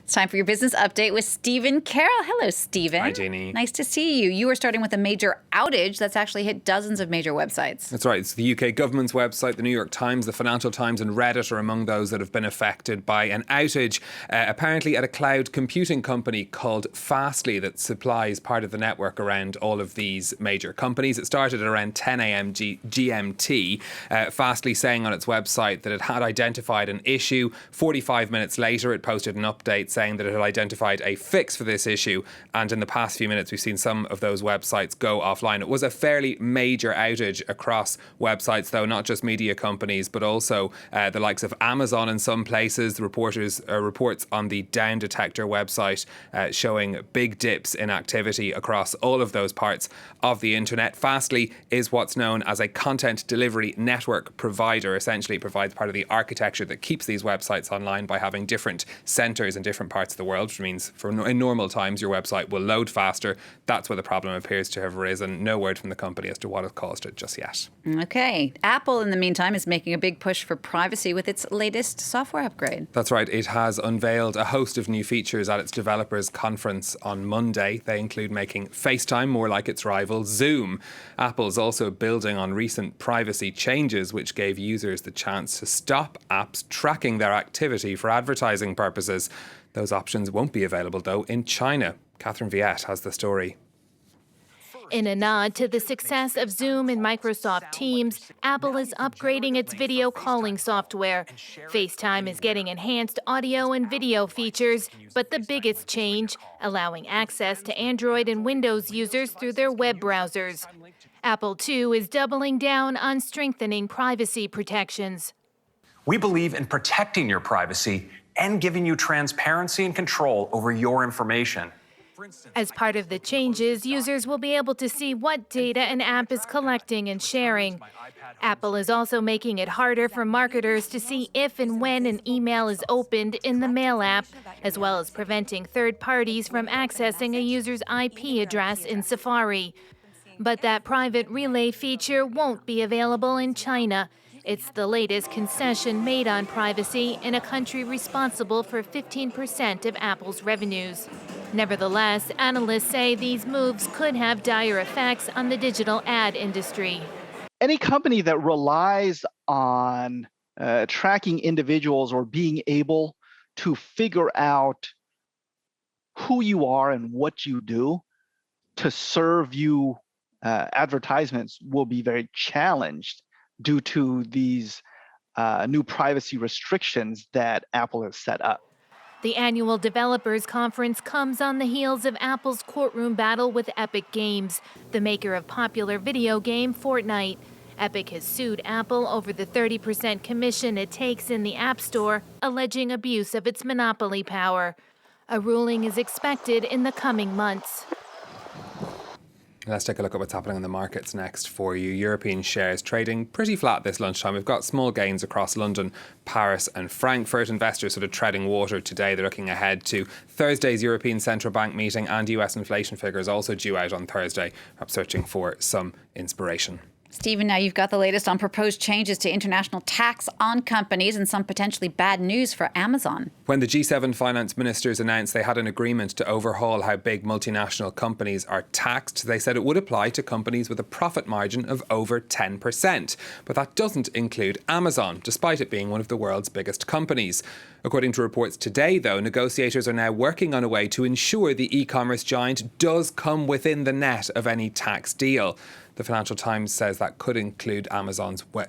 It's time for your business update with Stephen Carroll. Hello, Stephen. Hi, Jeannie. Nice to see you. You are starting with a major outage that's actually hit dozens of major websites. That's right. It's the UK government's website, the New York Times, the Financial Times and Reddit are among those that have been affected by an outage, apparently at a cloud computing company called Fastly that supplies part of the network around all of these major companies. It started at around 10 a.m. GMT. Fastly saying on its website that it had identified an issue. 45 minutes later, it posted an update saying that it had identified a fix for this issue, and in the past few minutes we've seen some of those websites go offline. It was a fairly major outage across websites, though, not just media companies but also the likes of Amazon in some places. The reports on the Down Detector website showing big dips in activity across all of those parts of the internet. Fastly is what's known as a content delivery network provider. Essentially, it provides part of the architecture that keeps these websites online by having different centres in different parts of the world, which means in normal times your website will load faster. That's where the problem appears to have arisen. No word from the company as to what has caused it just yet. Okay. Apple, in the meantime, is making a big push for privacy with its latest software upgrade. That's right. It has unveiled a host of new features at its developers conference on Monday. They include making FaceTime more like its rival Zoom. Apple's also building on recent privacy changes, which gave users the chance to stop apps tracking their activity for advertising purposes. Those options won't be available, though, in China. Catherine Viette has the story. In a nod to the success of Zoom and Microsoft Teams, Apple is upgrading its video calling software. FaceTime is getting enhanced audio and video features, but the biggest change, allowing access to Android and Windows users through their web browsers. Apple, too, is doubling down on strengthening privacy protections. We believe in protecting your privacy and giving you transparency and control over your information. As part of the changes, users will be able to see what data an app is collecting and sharing. Apple is also making it harder for marketers to see if and when an email is opened in the Mail app, as well as preventing third parties from accessing a user's IP address in Safari. But that private relay feature won't be available in China. It's the latest concession made on privacy in a country responsible for 15% of Apple's revenues. Nevertheless, analysts say these moves could have dire effects on the digital ad industry. Any company that relies on tracking individuals or being able to figure out who you are and what you do to serve you advertisements will be very challenged due to these new privacy restrictions that Apple has set up. The annual developers conference comes on the heels of Apple's courtroom battle with Epic Games, the maker of popular video game Fortnite. Epic has sued Apple over the 30% commission it takes in the App Store, alleging abuse of its monopoly power. A ruling is expected in the coming months. Let's take a look at what's happening in the markets next for you. European shares trading pretty flat this lunchtime. We've got small gains across London, Paris and Frankfurt. Investors sort of treading water today. They're looking ahead to Thursday's European Central Bank meeting and US inflation figures also due out on Thursday. Perhaps searching for some inspiration. Stephen, now you've got the latest on proposed changes to international tax on companies and some potentially bad news for Amazon. When the G7 finance ministers announced they had an agreement to overhaul how big multinational companies are taxed, they said it would apply to companies with a profit margin of over 10%. But that doesn't include Amazon, despite it being one of the world's biggest companies. According to reports today, though, negotiators are now working on a way to ensure the e-commerce giant does come within the net of any tax deal. The Financial Times says that could include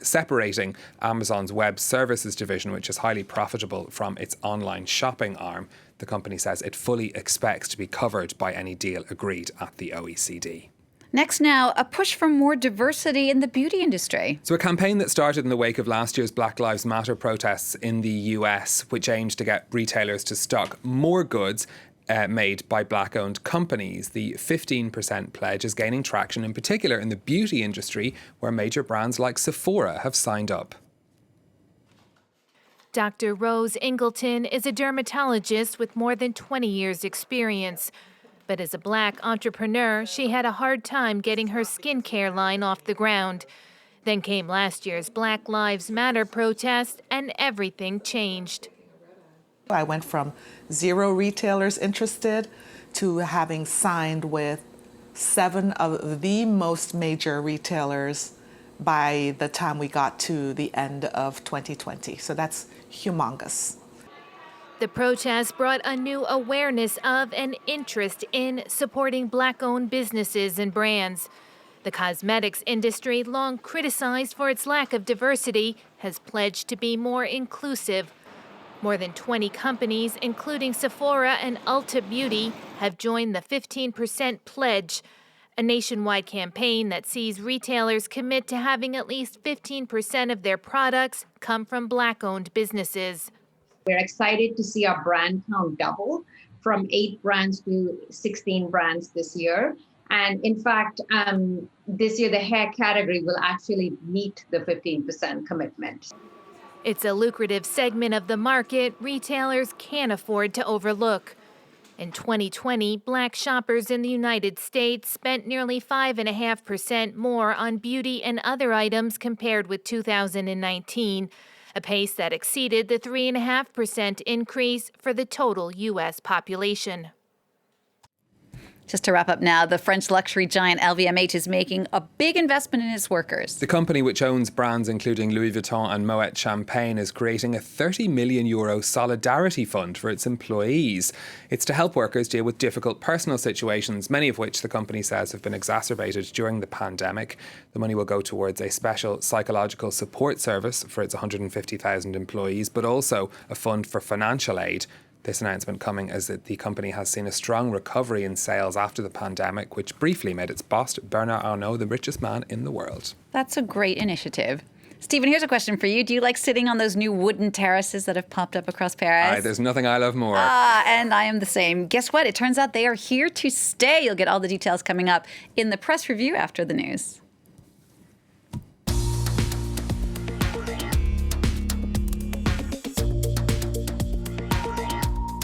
separating Amazon's web services division, which is highly profitable, from its online shopping arm. The company says it fully expects to be covered by any deal agreed at the OECD. Next now, a push for more diversity in the beauty industry. So a campaign that started in the wake of last year's Black Lives Matter protests in the US, which aimed to get retailers to stock more goods made by black-owned companies. The 15% pledge is gaining traction, in particular in the beauty industry, where major brands like Sephora have signed up. Dr. Rose Ingleton is a dermatologist with more than 20 years' experience. But as a black entrepreneur, she had a hard time getting her skincare line off the ground. Then came last year's Black Lives Matter protest, and everything changed. I went from 0 retailers interested to having signed with 7 of the most major retailers by the time we got to the end of 2020. So that's humongous. The protest brought a new awareness of and interest in supporting Black-owned businesses and brands. The cosmetics industry, long criticized for its lack of diversity, has pledged to be more inclusive. More than 20 companies, including Sephora and Ulta Beauty, have joined the 15% pledge, a nationwide campaign that sees retailers commit to having at least 15% of their products come from Black-owned businesses. We're excited to see our brand count double from 8 brands to 16 brands this year. And in fact, this year the hair category will actually meet the 15% commitment. It's a lucrative segment of the market retailers can't afford to overlook. In 2020, Black shoppers in the United States spent nearly 5.5% more on beauty and other items compared with 2019, a pace that exceeded the 3.5% increase for the total U.S. population. Just to wrap up now, the French luxury giant LVMH is making a big investment in its workers. The company, which owns brands including Louis Vuitton and Moet Champagne, is creating a €30 million solidarity fund for its employees. It's to help workers deal with difficult personal situations, many of which the company says have been exacerbated during the pandemic. The money will go towards a special psychological support service for its 150,000 employees, but also a fund for financial aid. This announcement coming as the company has seen a strong recovery in sales after the pandemic, which briefly made its boss, Bernard Arnault, the richest man in the world. That's a great initiative. Stephen, here's a question for you. Do you like sitting on those new wooden terraces that have popped up across Paris? There's nothing I love more. And I am the same. Guess what? It turns out they are here to stay. You'll get all the details coming up in the press review after the news.